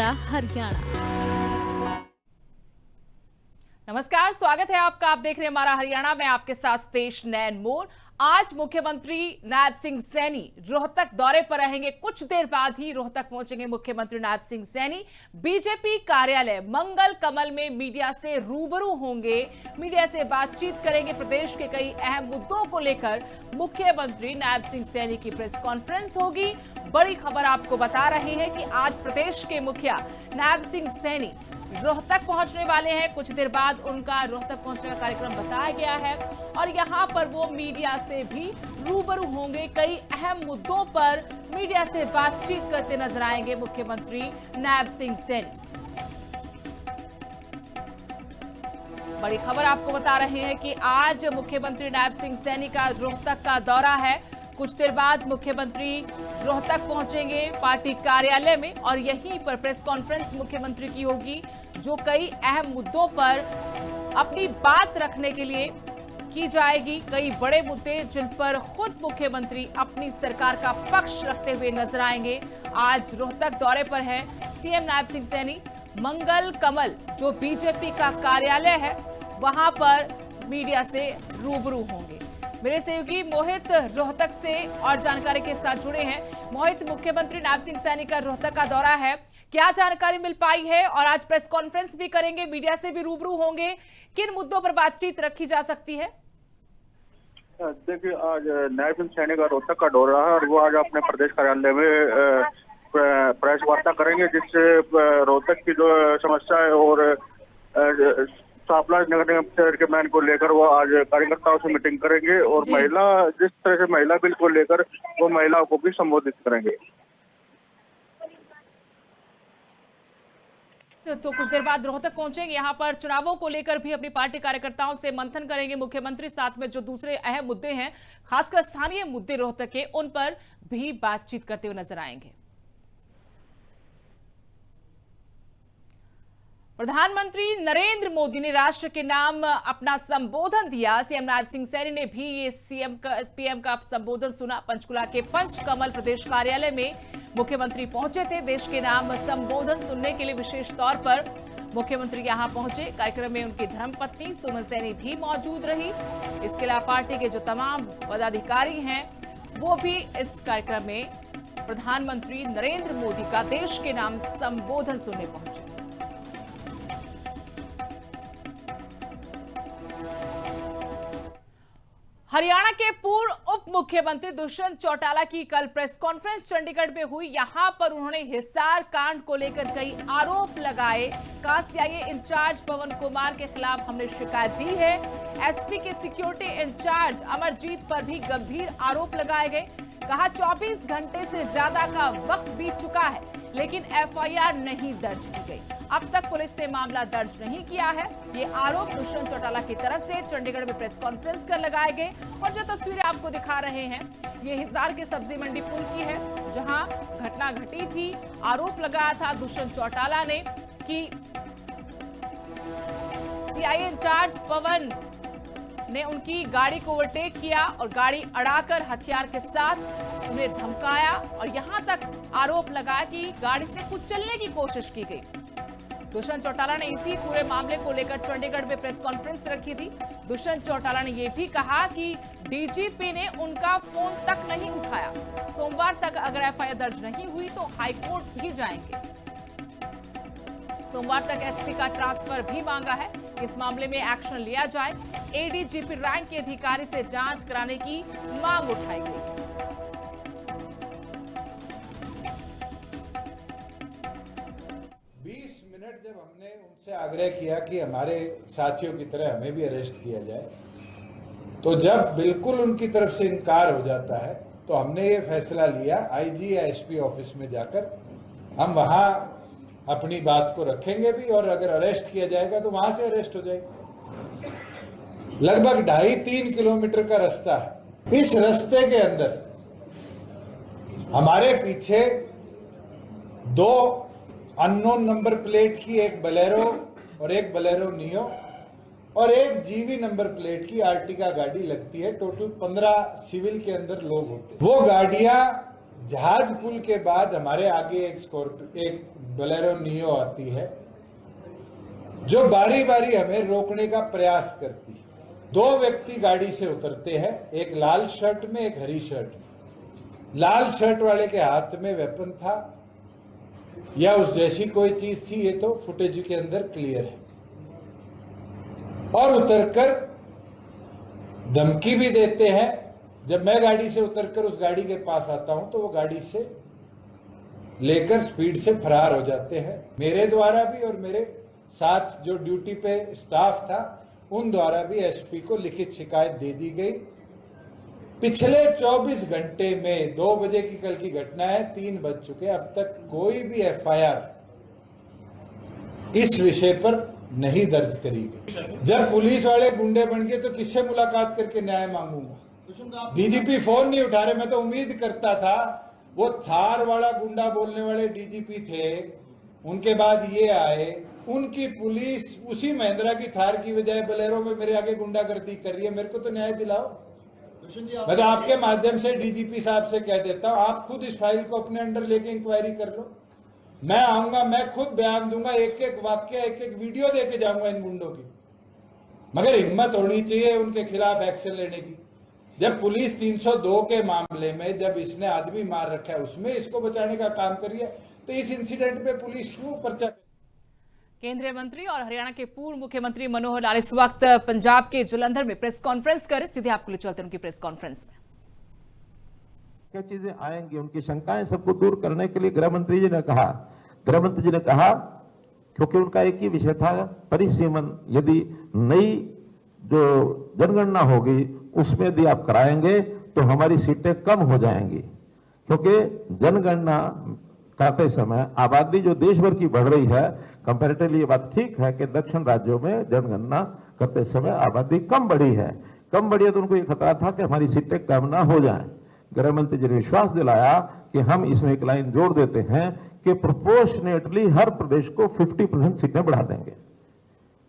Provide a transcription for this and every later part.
हमारा हरियाणा। नमस्कार, स्वागत है आपका। आप देख रहे हैं हमारा हरियाणा में, आपके साथ सतेश नैन मोर। आज मुख्यमंत्री नायब सिंह सैनी रोहतक दौरे पर रहेंगे। कुछ देर बाद ही रोहतक पहुंचेंगे मुख्यमंत्री नायब सिंह सैनी। बीजेपी कार्यालय मंगल कमल में मीडिया से रूबरू होंगे, मीडिया से बातचीत करेंगे। प्रदेश के कई अहम मुद्दों को लेकर मुख्यमंत्री नायब सिंह सैनी की प्रेस कॉन्फ्रेंस होगी। बड़ी खबर आपको बता रहे हैं कि आज प्रदेश के मुखिया नायब सिंह सैनी रोहतक पहुंचने वाले हैं। कुछ देर बाद उनका रोहतक पहुंचने का कार्यक्रम बताया गया है और यहां पर वो मीडिया से भी रूबरू होंगे। कई अहम मुद्दों पर मीडिया से बातचीत करते नजर आएंगे मुख्यमंत्री नायब सिंह सैनी। बड़ी खबर आपको बता रहे हैं कि आज मुख्यमंत्री नायब सिंह सैनी का रोहतक का दौरा है। कुछ देर बाद मुख्यमंत्री रोहतक पहुंचेंगे पार्टी कार्यालय में और यहीं पर प्रेस कॉन्फ्रेंस मुख्यमंत्री की होगी, जो कई अहम मुद्दों पर अपनी बात रखने के लिए की जाएगी। कई बड़े मुद्दे जिन पर खुद मुख्यमंत्री अपनी सरकार का पक्ष रखते हुए नजर आएंगे। आज रोहतक दौरे पर है सीएम नायब सिंह सैनी। मंगल कमल जो बीजेपी का कार्यालय है, वहां पर मीडिया से रूबरू होंगे। मेरे सहयोगी मोहित रोहतक से और जानकारी के साथ जुड़े हैं। मोहित, मुख्यमंत्री नायब सिंह सैनी का रोहतक का दौरा है, क्या जानकारी मिल पाई है? और आज प्रेस कॉन्फ्रेंस भी करेंगे, मीडिया से भी रूबरू होंगे, किन मुद्दों पर बातचीत रखी जा सकती है? देखिए, आज नायब सिंह सैनी का रोहतक का दौरा है और वो आज अपने प्रदेश कार्यालय में प्रेस वार्ता करेंगे, जिससे रोहतक की जो समस्या है और सापला नगर निगम चेयरमैन को लेकर वो आज कार्यकर्ताओं से मीटिंग करेंगे और जिस तरह से महिला बिल को लेकर वो महिलाओं को भी संबोधित करेंगे। तो कुछ देर बाद रोहतक पहुंचेंगे, यहाँ पर चुनावों को लेकर भी अपनी पार्टी कार्यकर्ताओं से मंथन करेंगे मुख्यमंत्री। साथ में जो दूसरे अहम मुद्दे हैं, खासकर स्थानीय मुद्दे रोहतक के, उन पर भी बातचीत करते हुए नजर आएंगे। प्रधानमंत्री नरेंद्र मोदी ने राष्ट्र के नाम अपना संबोधन दिया। सीएम नायब सिंह सैनी ने भी ये पीएम का संबोधन सुना। पंचकुला के पंचकमल प्रदेश कार्यालय में मुख्यमंत्री पहुंचे थे। देश के नाम संबोधन सुनने के लिए विशेष तौर पर मुख्यमंत्री यहां पहुंचे। कार्यक्रम में उनकी धर्मपत्नी सुमन सैनी भी मौजूद रही। इसके अलावा पार्टी के जो तमाम पदाधिकारी हैं, वो भी इस कार्यक्रम में प्रधानमंत्री नरेंद्र मोदी का देश के नाम संबोधन सुनने पहुंचे। हरियाणा के पूर्व उप मुख्यमंत्री दुष्यंत चौटाला की कल प्रेस कॉन्फ्रेंस चंडीगढ़ में हुई। यहां पर उन्होंने हिसार कांड को लेकर कई आरोप लगाए। सीआईए इंचार्ज पवन कुमार के खिलाफ हमने शिकायत दी है। एसपी के सिक्योरिटी इंचार्ज अमरजीत पर भी गंभीर आरोप लगाए गए। कहा 24 घंटे से ज्यादा का वक्त बीत चुका है, लेकिन एफआईआर नहीं दर्ज की गई। अब तक पुलिस ने मामला दर्ज नहीं किया है। ये आरोप दुष्यंत चौटाला की तरफ से चंडीगढ़ में प्रेस कॉन्फ्रेंस कर लगाए गए। और जो तस्वीरें आपको दिखा रहे हैं, ये हिसार के सब्जी मंडी पुल की है, जहां घटना घटी थी। आरोप लगाया था दुष्यंत चौटाला ने कि सीआईए इंचार्ज पवन ने उनकी गाड़ी को ओवरटेक किया और गाड़ी अड़ाकर हथियार के साथ उन्हें धमकाया और यहां तक आरोप लगाया कि गाड़ी से कुचलने की कोशिश की गई। दुष्यंत चौटाला ने इसी पूरे मामले को लेकर चंडीगढ़ में प्रेस कॉन्फ्रेंस रखी थी। दुष्यंत चौटाला ने यह भी कहा कि डीजीपी ने उनका फोन तक नहीं उठाया। सोमवार तक अगर एफआईआर दर्ज नहीं हुई तो हाईकोर्ट भी जाएंगे। सोमवार तक एसपी का ट्रांसफर भी मांगा है। इस मामले में एक्शन लिया जाए। एडीजीपी रैंक के अधिकारी से जांच कराने की मांग उठाई गई। 20 मिनट जब हमने उनसे आग्रह किया कि हमारे साथियों की तरह हमें भी अरेस्ट किया जाए, तो जब बिल्कुल उनकी तरफ से इनकार हो जाता है, तो हमने ये फैसला लिया आईजी या एसपी ऑफिस में जाकर हम वहां अपनी बात को रखेंगे भी, और अगर अरेस्ट किया जाएगा तो वहां से अरेस्ट हो जाएगा। लगभग 2.5-3 किलोमीटर का रास्ता है। इस रास्ते के अंदर हमारे पीछे 2 अननोन नंबर प्लेट की एक बलेरो और एक बलेरो नियो और एक जीवी नंबर प्लेट की आर्टिका गाड़ी लगती है। टोटल 15 सिविल के अंदर लोग होते हैं। वो गाड़ियां जहाज पुल के बाद हमारे आगे एक बोलेरो नियो आती है जो बारी बारी हमें रोकने का प्रयास करती है। 2 व्यक्ति गाड़ी से उतरते हैं, एक लाल शर्ट में, एक हरी शर्ट में। लाल शर्ट वाले के हाथ में वेपन था या उस जैसी कोई चीज थी, ये तो फुटेज के अंदर क्लियर है। और उतरकर धमकी भी देते हैं। जब मैं गाड़ी से उतरकर उस गाड़ी के पास आता हूं तो वो गाड़ी से लेकर स्पीड से फरार हो जाते हैं। मेरे द्वारा भी और मेरे साथ जो ड्यूटी पे स्टाफ था उन द्वारा भी एसपी को लिखित शिकायत दे दी गई। पिछले 24 घंटे में 2 बजे की कल की घटना है, 3 बज चुके, अब तक कोई भी एफआईआर इस विषय पर नहीं दर्ज करी गई। जब पुलिस वाले गुंडे बन गए तो किससे मुलाकात करके न्याय मांगूंगा? डीजीपी फोन नहीं उठा रहे। मैं तो उम्मीद करता था वो थार वाला गुंडा बोलने वाले डीजीपी थे, उनके बाद ये आए, उनकी पुलिस उसी महिंद्रा की थार की बजाय बोलेरो में मेरे आगे गुंडागर्दी कर रही है। मेरे को तो न्याय दिलाओ। मैं तो आपके माध्यम से डीजीपी साहब से कह देता हूं, आप खुद इस फाइल को अपने अंडर लेके इंक्वायरी कर लो। मैं आऊंगा, मैं खुद बयान दूंगा, एक एक वाक्य, एक एक वीडियो देके जाऊंगा इन गुंडों की। मगर हिम्मत होनी चाहिए उनके खिलाफ एक्शन लेने की। जब पुलिस 302 के मामले में जब इसने आदमी मार रखा है उसमें इसको बचाने का काम करिए, तो इस इंसिडेंट पे पुलिस क्यों पर्चा? केंद्रीय मंत्री और हरियाणा के पूर्व मुख्यमंत्री मनोहर लाल इस वक्त पंजाब के जालंधर में प्रेस कॉन्फ्रेंस कर, सीधे आपको ले चलते हैं उनकी प्रेस कॉन्फ्रेंस में। क्या चीजें आएंगी, उनकी शंकाएं सबको दूर करने के लिए गृह मंत्री जी ने कहा, क्योंकि उनका एक ही विषय था परिसीमन, यदि नई जो जनगणना होगी उसमें यदि आप कराएंगे तो हमारी सीटें कम हो जाएंगी। क्योंकि जनगणना करते समय आबादी जो देश भर की बढ़ रही है, कंपैरेटिवली ये बात ठीक है कि दक्षिण राज्यों में जनगणना करते समय आबादी कम बढ़ी है तो उनको ये खतरा था कि हमारी सीटें कम ना हो जाएं। गृह मंत्री जी ने विश्वास दिलाया कि हम इसमें एक लाइन जोड़ देते हैं कि प्रोपोर्शनेटली हर प्रदेश को 50% सीटें बढ़ा देंगे।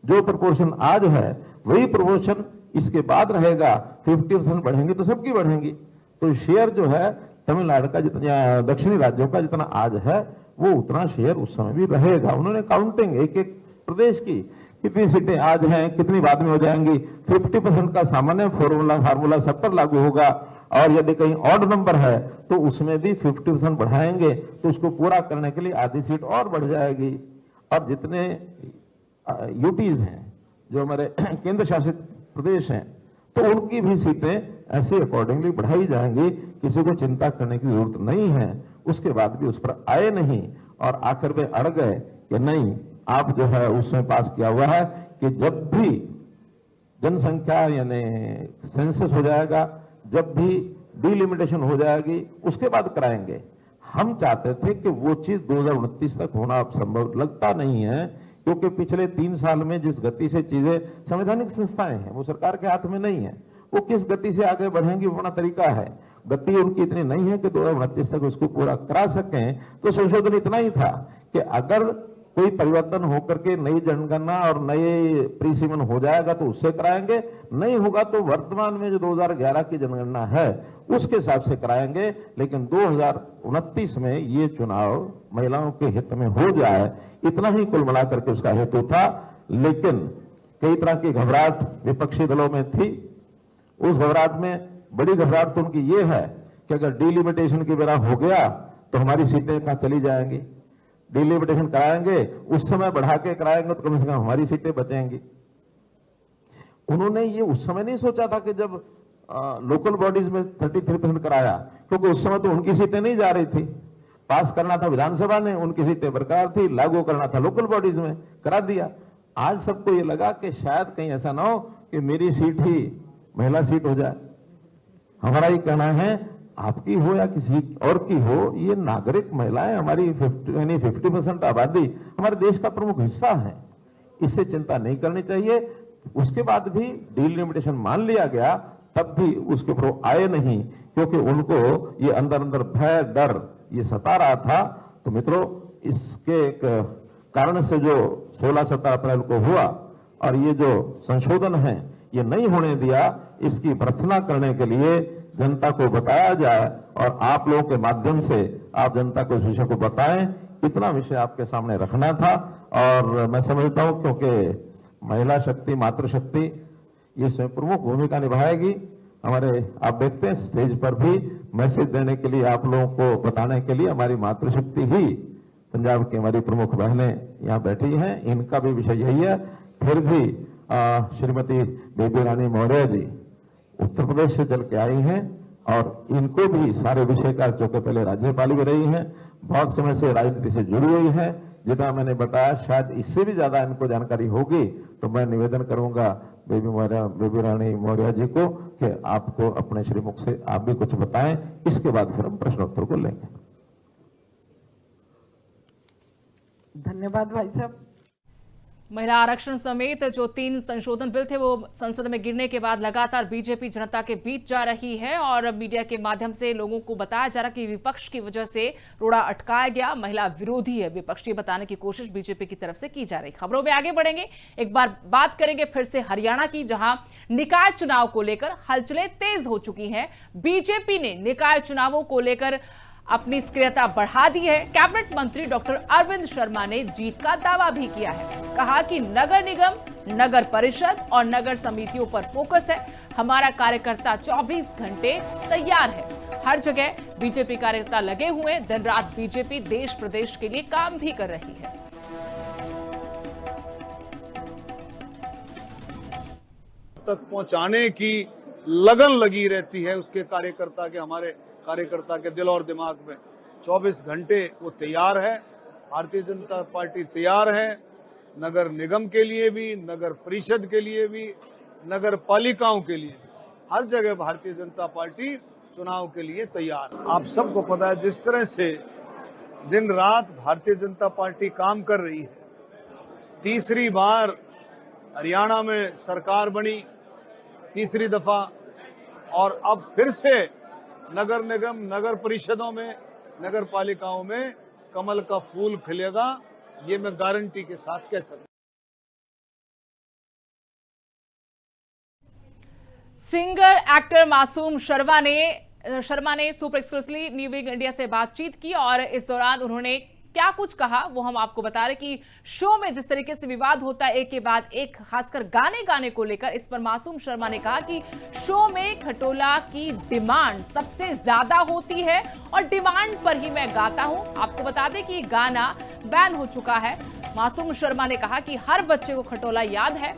जो प्रोपोर्शन आज है वही प्रोपोर्शन इसके बाद रहेगा। 50% बढ़ेंगे तो सबकी बढ़ेंगी। तो शेयर जो है तमिलनाडु का जितना, दक्षिणी राज्यों का जितना आज है वो उतना शेयर उस समय भी रहेगा। उन्होंने काउंटिंग एक एक प्रदेश की कितनी सीटें आज हैं, कितनी बाद में हो जाएंगी, 50% का सामान्य फार्मूला सब पर लागू होगा। और यदि कहीं ऑड नंबर है तो उसमें भी 50% बढ़ाएंगे तो उसको पूरा करने के लिए आधी सीट और बढ़ जाएगी। और जितने यूटीज हैं जो हमारे केंद्र शासित प्रदेश हैं तो उनकी भी सीटें ऐसे अकॉर्डिंगली बढ़ाई जाएंगी। किसी को चिंता करने की जरूरत नहीं है। उसके बाद भी उस पर आए नहीं और आखिर में अड़ गए कि नहीं, आप जो है उसमें पास किया हुआ है कि जब भी जनसंख्या यानी सेंसस हो जाएगा, जब भी डिलिमिटेशन हो जाएगी उसके बाद कराएंगे। हम चाहते थे कि वो चीज 2029 तक होना संभव लगता नहीं है, क्योंकि पिछले 3 साल में जिस गति से चीजें, संवैधानिक संस्थाएं हैं वो सरकार के हाथ में नहीं है, वो किस गति से आगे बढ़ेंगी वो अपना तरीका है। गति उनकी इतनी नहीं है कि 2029 तक उसको पूरा करा सकें। तो संशोधन इतना ही था कि अगर कोई परिवर्तन होकर के नई जनगणना और नए प्रीसीमन हो जाएगा तो उससे कराएंगे, नहीं होगा तो वर्तमान में जो 2011 की जनगणना है उसके हिसाब से कराएंगे। लेकिन 2029 में ये चुनाव महिलाओं के हित में हो जाए, इतना ही कुल मिलाकर के उसका हेतु था। लेकिन कई तरह की घबराहट विपक्षी दलों में थी। उस घबराहट में बड़ी घबराहट तो उनकी ये है कि अगर डिलिमिटेशन की बेरा हो गया तो हमारी सीटें कहां चली जाएंगी। डिलिमिटेशन कराएंगे, उस समय बढ़ा के कराएंगे तो कम से कम हमारी सीटें बचेंगी। उन्होंने ये उस समय नहीं सोचा था कि जब लोकल बॉडीज में 33% कराया, क्योंकि उस समय तो उनकी सीटें नहीं जा रही थी। पास करना था विधानसभा ने, उनकी सीटें बरकरार थी, लागू करना था लोकल बॉडीज में, करा दिया। आज सबको ये लगा कि शायद कहीं ऐसा ना हो कि मेरी सीट ही महिला सीट हो जाए। हमारा ये कहना है, आपकी हो या किसी और की हो, ये नागरिक महिलाएं हमारी 50% आबादी हमारे देश का प्रमुख हिस्सा है, इससे चिंता नहीं करनी चाहिए। उसके बाद भी डिलिमिटेशन मान लिया गया, तब भी उसके ऊपर आए नहीं, क्योंकि उनको ये अंदर अंदर भय डर ये सता रहा था। तो मित्रों, इसके एक कारण से जो 16-17 अप्रैल को हुआ और ये जो संशोधन है ये नहीं होने दिया, इसकी भर्त्सना करने के लिए जनता को बताया जाए और आप लोगों के माध्यम से आप जनता को इस विषय को बताएं इतना विषय आपके सामने रखना था। और मैं समझता हूं क्योंकि महिला शक्ति, मातृशक्ति ये इसमें प्रमुख भूमिका निभाएगी। हमारे आप देखते हैं स्टेज पर भी मैसेज देने के लिए, आप लोगों को बताने के लिए हमारी मातृशक्ति ही, पंजाब की हमारी प्रमुख बहनें यहाँ बैठी हैं, इनका भी विषय यही है। फिर भी श्रीमती बेबी रानी मौर्य जी उत्तर प्रदेश से चल के आई हैं और इनको भी सारे विषय का, जो कि पहले राज्यपाल भी रही हैं, बहुत समय से राजनीति से जुड़ी हुई है, जितना मैंने बताया शायद इससे भी ज्यादा इनको जानकारी होगी। तो मैं निवेदन करूंगा बेबी रानी मौर्य जी को कि आपको अपने श्रीमुख से आप भी कुछ बताएं, इसके बाद फिर हम प्रश्नोत्तर को लेंगे। धन्यवाद भाई साहब। महिला आरक्षण समेत जो 3 संशोधन बिल थे वो संसद में गिरने के बाद लगातार बीजेपी जनता के बीच जा रही है और मीडिया के माध्यम से लोगों को बताया जा रहा कि विपक्ष की वजह से रोड़ा अटकाया गया, महिला विरोधी है विपक्ष, ये बताने की कोशिश बीजेपी की तरफ से की जा रही। खबरों में आगे बढ़ेंगे, एक बार बात करेंगे फिर से हरियाणा की, जहां निकाय चुनाव को लेकर हलचलें तेज हो चुकी हैं। बीजेपी ने निकाय चुनावों को लेकर अपनी सक्रियता बढ़ा दी है। कैबिनेट मंत्री डॉक्टर अरविंद शर्मा ने जीत का दावा भी किया है। कहा कि नगर निगम, नगर परिषद और नगर समितियों पर फोकस है। हमारा कार्यकर्ता 24 घंटे तैयार है। हर जगह बीजेपी कार्यकर्ता लगे हुए, दिन रात बीजेपी देश प्रदेश के लिए काम भी कर रही है। तक पहुंचाने की लगन लगी रहती है उसके कार्यकर्ता के, हमारे कार्यकर्ता के दिल और दिमाग में। 24 घंटे वो तैयार है, भारतीय जनता पार्टी तैयार है, नगर निगम के लिए भी, नगर परिषद के लिए भी, नगर पालिकाओं के लिए, हर जगह भारतीय जनता पार्टी चुनाव के लिए तैयार है। आप सबको पता है जिस तरह से दिन रात भारतीय जनता पार्टी काम कर रही है। तीसरी बार हरियाणा में सरकार बनी, तीसरी दफा, और अब फिर से नगर निगम, नगर परिषदों में, नगर पालिकाओं में कमल का फूल खिलेगा, ये मैं गारंटी के साथ कह सकता हूं। सिंगर एक्टर मासूम शर्मा ने सुपर एक्सक्लूसिवली न्यूज़ इंडिया से बातचीत की और इस दौरान उन्होंने क्या कुछ कहा वो हम आपको बता रहे कि शो में जिस तरीके से विवाद होता है एक के बाद एक, खासकर गाने को लेकर, इस पर मासूम शर्मा ने कहा कि शो में खटोला की डिमांड सबसे ज्यादा होती है और डिमांड पर ही मैं गाता हूं। आपको बता दें कि गाना बैन हो चुका है। मासूम शर्मा ने कहा कि हर बच्चे को खटोला याद है।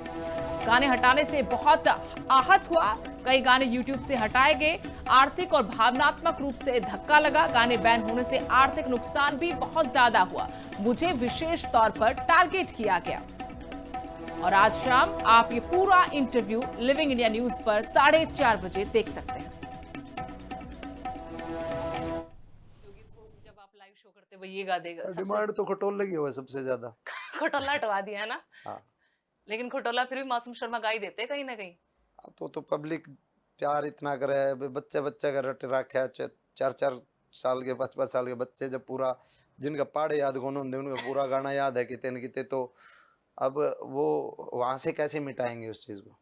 गाने हटाने से बहुत आहत हुआ, कई गाने यूट्यूब से हटाए गए, आर्थिक और भावनात्मक रूप से धक्का लगा। गाने बैन होने से आर्थिक नुकसान भी बहुत ज्यादा हुआ। मुझे विशेष तौर पर टारगेट किया गया। और आज शाम आप ये पूरा इंटरव्यू लिविंग इंडिया न्यूज पर 4:30 बजे देख सकते हैं। जब आप लाइव शो करते हुए ये गा देगा, डिमांड तो खटोले की हुआ सबसे ज्यादा। खटोला हटवा दिया है ना। हाँ, लेकिन खटोला फिर भी मासूम शर्मा गा ही देते कहीं ना कहीं। तो पब्लिक प्यार इतना करे है, बच्चे का रट रखा, 4 साल के 5 साल के बच्चे जब पूरा, जिनका पाड़े याद कौन होंगे, उनका पूरा गाना याद है कितने न कितने, तो अब वो वहां से कैसे मिटाएंगे उस चीज को।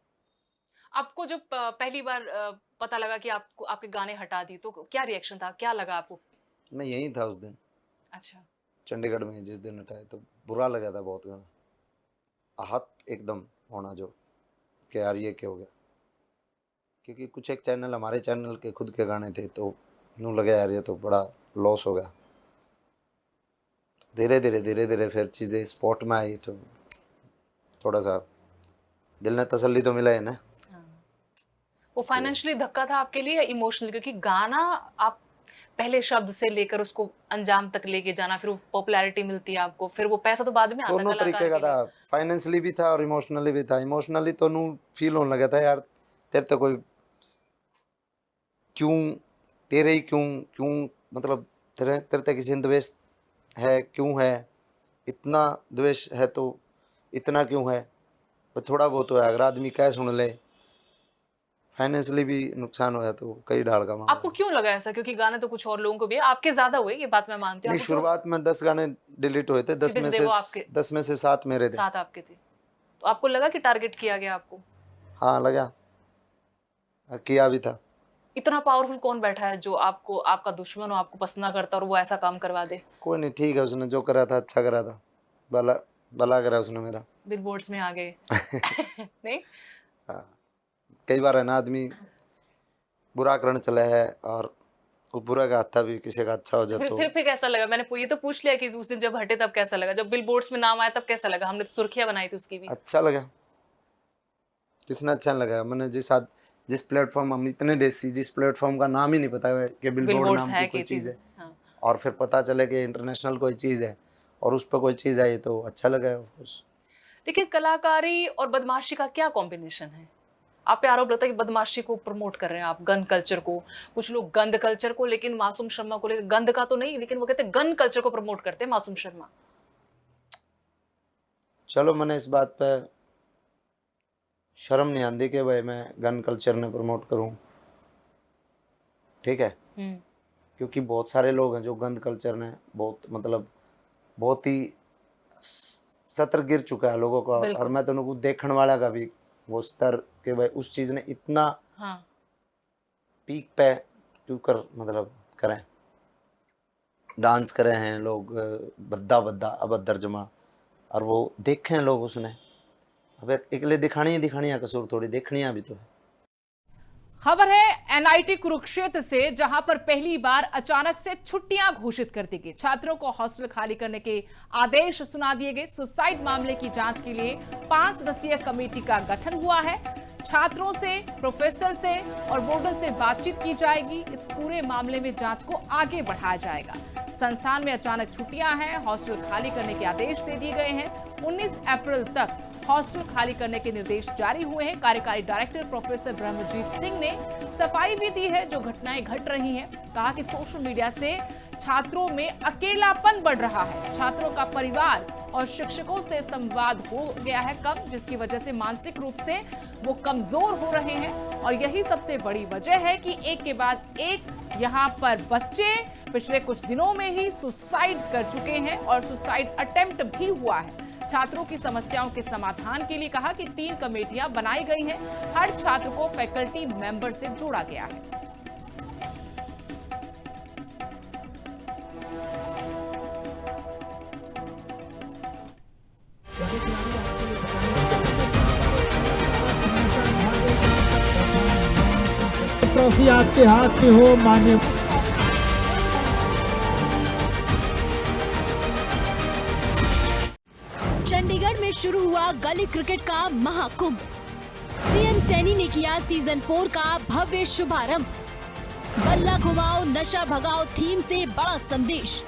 आपको जब पहली बार पता लगा कि आपको आपके गाने हटा दी तो क्या रिएक्शन था, क्या लगा आपको? मैं यही था उस दिन। अच्छा। चंडीगढ़ में जिस दिन हटाए तो बुरा लगा था बहुत, गाना आहत एकदम होना, जो कि यार ये क्या हो गया, क्योंकि कुछ एक चैनल, हमारे चैनल के खुद के गाने थे, तो यूँ लगा यार ये तो बड़ा लॉस हो गया। धीरे धीरे फिर चीज़ें स्पॉट में आई तो थोड़ा सा दिल ने तसल्ली तो मिला है ना। वो फाइनेंशियली धक्का था आपके लिए या इमोशनली? क्योंकि गाना आप पहले शब्द से लेकर उसको अंजाम तक लेके जाना, फिर वो पॉपुलैरिटी मिलती है आपको, फिर वो पैसा तो बाद में आता है। दोनों तरीके का था, फाइनेंशियली भी था और इमोशनली भी था। इमोशनली तो नू फील होने लगा था यार, तेरे तो कोई क्यों, तेरे ही क्यों मतलब तेरे तक किसी द्वेष है, क्यों है, इतना द्वेष है तो इतना क्यों है, थोड़ा बहुत तो है, अगर आदमी क्या सुन ले। फाइनेंशियली भी नुकसान होया तो कई ढाल का मामला। आपको क्यों लगा ऐसा? क्योंकि गाने तो कुछ और लोगों को भी है, आपके ज्यादा हुए, ये बात मैं मानती हूँ। शुरुआत में 10 गाने डिलीट हुए थे, 10 में से 7 मेरे थे। 7 आपके थे। तो आपको लगा कि टारगेट किया गया आपको? हाँ लगा, और किया भी था। इतना पावरफुल कौन बैठा है जो आपको, आपका दुश्मन हो, आपको पसंद ना करता और वो ऐसा काम करवा दे? कोई नहीं, ठीक है, उसने जो करा था अच्छा करा था, भला भला करा उसने मेरा। बिल बोर्ड्स में आ गए नहीं? हाँ, कई बार है ना आदमी बुरा करने चला है और वो बुरा का अच्छा भी किसी का अच्छा हो जाए तो फिर कैसा लगा? मैंने ये तो पूछ लिया कि उस दिन जब हटे तब कैसा लगा, जब बिल बोर्ड्स में नाम आया तब कैसा लगा? हमने तो सुर्खियां बनाई थी उसकी भी। अच्छा लगा, किसने अच्छा नहीं लगा? मैंने जिस प्लेटफॉर्म, हम इतने देसी, जिस प्लेटफॉर्म का नाम ही नहीं पता है कि बिलबोर्ड नाम की कोई चीज़ है, हाँ। और फिर पता चले कि इंटरनेशनल कोई चीज़ है और उस पर कोई चीज़ आई तो अच्छा लगा। लेकिन कलाकारी और बदमाशी का क्या कॉम्बिनेशन है? आप पे आरोप लगता है कि बदमाशी को प्रमोट कर रहे हैं आप, गन कल्चर को, कुछ लोग गंद कल्चर को, लेकिन मासूम शर्मा को लेकर, गंद का तो नहीं, लेकिन वो कहते हैं गन कल्चर को प्रमोट करते हैं मासूम शर्मा। चलो, मैंने इस बात पे शर्म नहीं आती कि भाई मैं गन कल्चर ने प्रमोट करूं, ठीक है, क्योंकि बहुत सारे लोग हैं जो गन कल्चर ने बहुत ही सतर गिर चुका है लोगों का, और मैं तो उनको देखने वाला का भी वो स्तर के भाई उस चीज ने इतना पीक पे क्यों करें, डांस करे हैं लोग बद्दा अभद्र जमा, और वो देखे हैं लोग उसने, अब एकले दिखानी है, कसूर थोड़ी देखनी है भी तो है। खबर है एनआईटी कुरुक्षेत्र से, जहां पर पहली बार अचानक से छुट्टियां घोषित कर दी गई। छात्रों को हॉस्टल खाली करने के आदेश सुना दिए गए। सुसाइड मामले की जांच के लिए 5 सदस्यीय कमेटी का गठन हुआ है। छात्रों से, प्रोफेसर से और बोर्डर से बातचीत की जाएगी। इस पूरे मामले में जांच को आगे बढ़ाया जाएगा। संस्थान में अचानक छुट्टियां हैं, हॉस्टल खाली करने के आदेश दे दिए गए हैं। 19 अप्रैल तक हॉस्टल खाली करने के निर्देश जारी हुए हैं। कार्यकारी डायरेक्टर प्रोफेसर ब्रह्मजीत सिंह ने सफाई भी दी है जो घटनाएं घट रही हैं। कहा कि सोशल मीडिया से छात्रों में अकेलापन बढ़ रहा है। छात्रों का परिवार और शिक्षकों से संवाद हो गया है कम, जिसकी वजह से मानसिक रूप से वो कमजोर हो रहे हैं। और यही सबसे बड़ी वजह है कि एक के बाद एक यहाँ पर बच्चे पिछले कुछ दिनों में ही सुसाइड कर चुके हैं और सुसाइड अटेम्प्ट भी हुआ है। छात्रों की समस्याओं के समाधान के लिए कहा कि 3 कमेटियां बनाई गई हैं। हर छात्र को फैकल्टी मेंबर से जोड़ा गया है। ट्रॉफी आपके हाथ में हो मान्य। चंडीगढ़ में शुरू हुआ गली क्रिकेट का महाकुंभ। सीएम सैनी ने किया सीजन 4 का भव्य शुभारंभ। बल्ला घुमाओ नशा भगाओ थीम से बड़ा संदेश।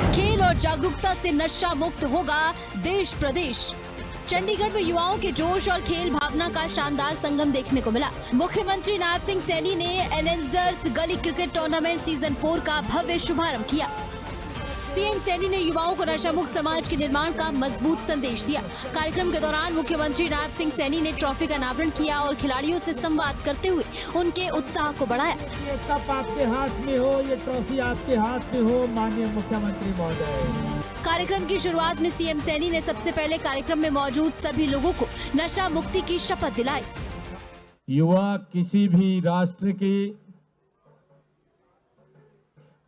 खेल और जागरूकता से नशा मुक्त होगा देश प्रदेश। चंडीगढ़ में युवाओं के जोश और खेल भावना का शानदार संगम देखने को मिला। मुख्यमंत्री नायब सिंह सैनी ने एलेंजर्स गली क्रिकेट टूर्नामेंट सीजन 4 का भव्य शुभारंभ किया। सीएम सैनी ने युवाओं को नशा मुक्त समाज के निर्माण का मजबूत संदेश दिया। कार्यक्रम के दौरान मुख्यमंत्री नायब सिंह सैनी ने ट्रॉफी का अनावरण किया और खिलाड़ियों से संवाद करते हुए उनके उत्साह को बढ़ाया। ये कप आपके हाथ में हो, ये ट्रॉफी आपके हाथ में हो माननीय मुख्यमंत्री महोदय। कार्यक्रम की शुरुआत में सीएम सैनी ने सबसे पहले कार्यक्रम में मौजूद सभी लोगों को नशा मुक्ति की शपथ दिलाई। युवा किसी भी राष्ट्र की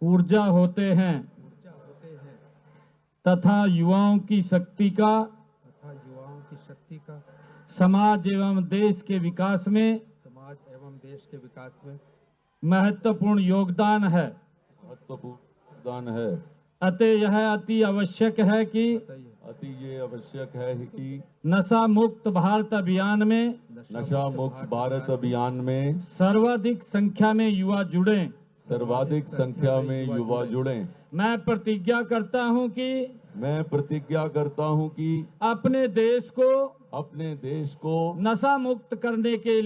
ऊर्जा होते हैं तथा युवाओं की शक्ति का समाज एवं देश के विकास में महत्वपूर्ण योगदान है। अतः यह अति आवश्यक है कि नशा मुक्त भारत अभियान में सर्वाधिक संख्या में युवा जुड़ें। मैं प्रतिज्ञा करता हूं कि अपने देश को नशा मुक्त करने के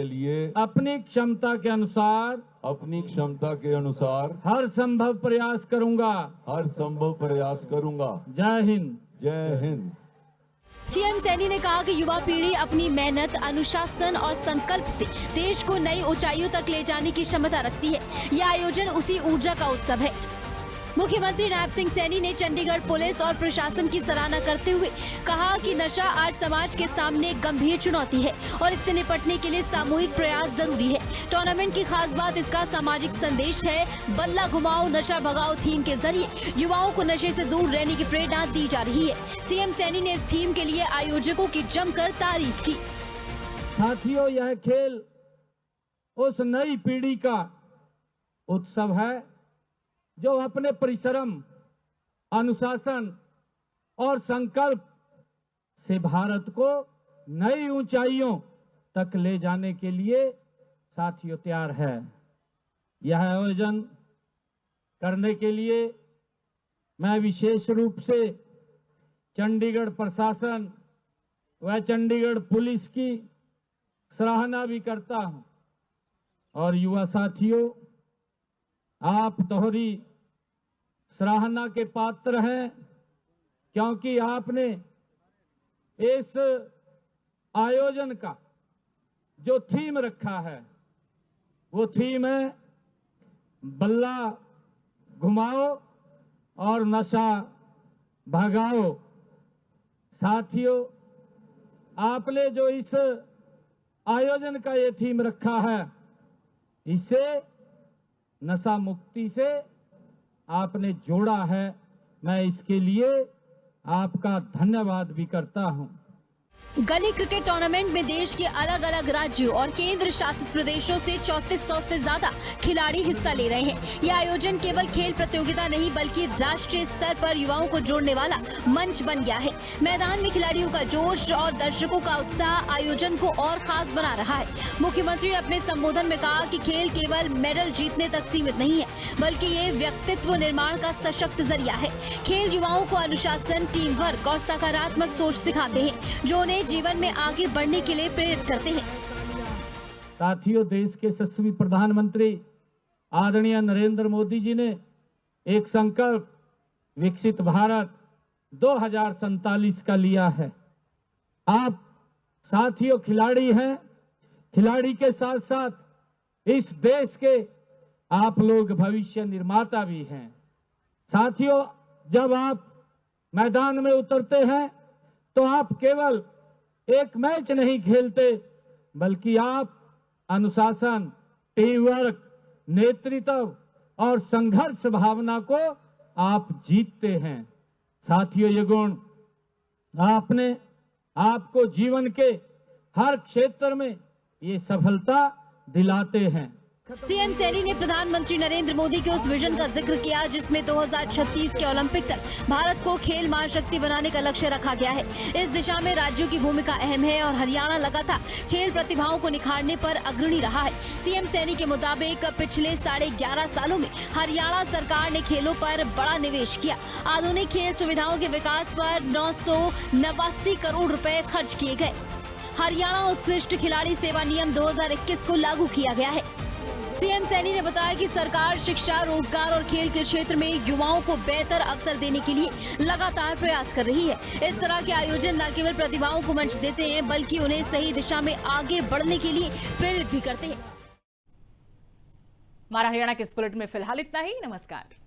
लिए अपनी क्षमता के अनुसार हर संभव प्रयास करूंगा। जय हिंद। सीएम सैनी ने कहा कि युवा पीढ़ी अपनी मेहनत, अनुशासन और संकल्प से देश को नई ऊंचाइयों तक ले जाने की क्षमता रखती है। यह आयोजन उसी ऊर्जा का उत्सव है। मुख्यमंत्री नायब सिंह सैनी ने चंडीगढ़ पुलिस और प्रशासन की सराहना करते हुए कहा कि नशा आज समाज के सामने एक गंभीर चुनौती है और इससे निपटने के लिए सामूहिक प्रयास जरूरी है। टूर्नामेंट की खास बात इसका सामाजिक संदेश है। बल्ला घुमाओ नशा भगाओ थीम के जरिए युवाओं को नशे से दूर रहने की प्रेरणा दी जा रही है। सीएम सैनी ने इस थीम के लिए आयोजकों की जमकर तारीफ की। साथियों, यह खेल उस नई पीढ़ी का उत्सव है जो अपने परिश्रम, अनुशासन और संकल्प से भारत को नई ऊंचाइयों तक ले जाने के लिए साथियों तैयार है। यह आयोजन करने के लिए मैं विशेष रूप से चंडीगढ़ प्रशासन व चंडीगढ़ पुलिस की सराहना भी करता हूं। और युवा साथियों, आप दोहरी सराहना के पात्र हैं क्योंकि आपने इस आयोजन का जो थीम रखा है वो थीम है बल्ला घुमाओ और नशा भगाओ। साथियों, आपने जो इस आयोजन का ये थीम रखा है, इसे नशा मुक्ति से आपने जोड़ा है। मैं इसके लिए आपका धन्यवाद भी करता हूं। गली क्रिकेट टूर्नामेंट में देश के अलग अलग राज्यों और केंद्र शासित प्रदेशों से 3400 से ज्यादा खिलाड़ी हिस्सा ले रहे हैं। यह आयोजन केवल खेल प्रतियोगिता नहीं बल्कि राष्ट्रीय स्तर पर युवाओं को जोड़ने वाला मंच बन गया है। मैदान में खिलाड़ियों का जोश और दर्शकों का उत्साह आयोजन को और खास बना रहा है। मुख्यमंत्री ने अपने संबोधन में कहा कि खेल केवल मेडल जीतने तक सीमित नहीं है बल्कि ये व्यक्तित्व निर्माण का सशक्त जरिया है। खेल युवाओं को अनुशासन, टीम वर्क और सकारात्मक सोच सिखाते हैं जो उन्हें जीवन में आगे बढ़ने के लिए प्रेरित करते हैं। साथियों, देश के यशस्वी प्रधानमंत्री आदरणीय नरेंद्र मोदी जी ने एक संकल्प विकसित भारत 2047 का लिया है। आप साथियों खिलाड़ी हैं, खिलाड़ी के साथ साथ इस देश के आप लोग भविष्य निर्माता भी हैं। साथियों, जब आप मैदान में उतरते हैं तो आप केवल एक मैच नहीं खेलते बल्कि आप अनुशासन, टीम वर्क, नेतृत्व और संघर्ष भावना को आप जीतते हैं। साथियों, ये गुण आपको जीवन के हर क्षेत्र में ये सफलता दिलाते हैं। सीएम सैनी ने प्रधानमंत्री नरेंद्र मोदी के उस विजन का जिक्र किया जिसमें 2036 के ओलंपिक तक भारत को खेल महाशक्ति बनाने का लक्ष्य रखा गया है। इस दिशा में राज्यों की भूमिका अहम है और हरियाणा लगातार खेल प्रतिभाओं को निखारने पर अग्रणी रहा है। सीएम सैनी के मुताबिक पिछले 11.5 सालों में हरियाणा सरकार ने खेलों पर बड़ा निवेश किया। आधुनिक खेल सुविधाओं के विकास पर 989 करोड़ रुपए खर्च किए गए। हरियाणा उत्कृष्ट खिलाड़ी सेवा नियम 2021 को लागू किया गया है। सीएम सैनी ने बताया कि सरकार शिक्षा, रोजगार और खेल के क्षेत्र में युवाओं को बेहतर अवसर देने के लिए लगातार प्रयास कर रही है। इस तरह के आयोजन न केवल प्रतिभाओं को मंच देते हैं बल्कि उन्हें सही दिशा में आगे बढ़ने के लिए प्रेरित भी करते हैं। हमारा हरियाणा के इस बुलेटिन में फिलहाल इतना ही। नमस्कार।